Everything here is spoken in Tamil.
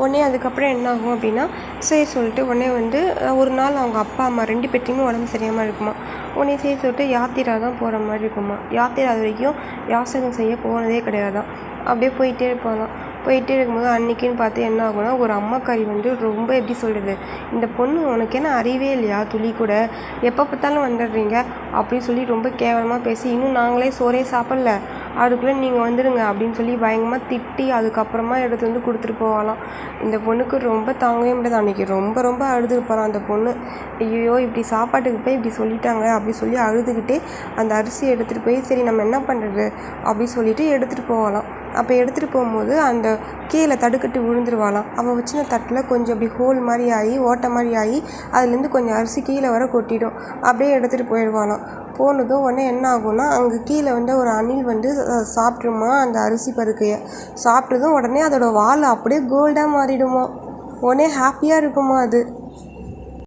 உடனே அதுக்கப்புறம் என்ன ஆகும் அப்படின்னா சரி சொல்லிட்டு உடனே வந்து ஒரு நாள் அவங்க அப்பா அம்மா 2 பேர்த்தையுமே உடம்பு சரியாமல் இருக்குமா. உடனே சரி சொல்லிட்டு யாத்திரா தான் போகிற மாதிரி இருக்குமா. யாத்திரா அது வரைக்கும் யாசகம் செய்ய போனதே கிடையாதான். அப்படியே போயிட்டே இருப்பாங்களாம். போயிட்டே இருக்கும்போது அன்றைக்கின்னு பார்த்து என்ன ஆகும்னா ஒரு அம்மாக்காரி வந்து ரொம்ப எப்படி சொல்கிறது, இந்த பொண்ணு உனக்கு என்ன அறிவே இல்லையா துளி கூட, எப்போ பார்த்தாலும் வந்துடுறீங்க அப்படின்னு சொல்லி ரொம்ப கேவலமாக பேசி, இன்னும் நாங்களே சோறே சாப்பிடல அதுக்குள்ளே நீங்கள் வந்துடுங்க அப்படின்னு சொல்லி பயங்கரமாக திட்டி அதுக்கப்புறமா எடுத்து வந்து கொடுத்துட்டு போகலாம். இந்த பொண்ணுக்கு ரொம்ப தாங்கவே முடியாது. அன்றைக்கி ரொம்ப ரொம்ப அழுதுருப்பாராம் அந்த பொண்ணு. ஐயோ இப்படி சாப்பாட்டுக்கு போய் இப்படி சொல்லிட்டாங்க அப்படி சொல்லி அழுதுகிட்டே அந்த அரிசியை எடுத்துகிட்டு போய் சரி நம்ம என்ன பண்ணுறது அப்படி சொல்லிட்டு எடுத்துகிட்டு போகலாம். அப்போ எடுத்துகிட்டு போகும்போது அந்த கீழே தடுக்கட்டு விழுந்துருவாளாம். அவள் வச்சின தட்டில் கொஞ்சம் அப்படி ஹோல் மாதிரி ஆகி ஓட்டை மாதிரி ஆகி அதுலேருந்து கொஞ்சம் அரிசி கீழே வர கொட்டிடும். அப்படியே எடுத்துகிட்டு போயிடுவாளாம். போனதும் உடனே என்ன ஆகும்னா அங்கே கீழே வந்து ஒரு அணில் வந்து சாப்பிட்ருமா அந்த அரிசி பருக்கையை. சாப்பிட்டதும் உடனே அதோடய வால் அப்படியே கோல்டாக மாறிடுமா. உடனே ஹாப்பியாக இருக்குமா அது.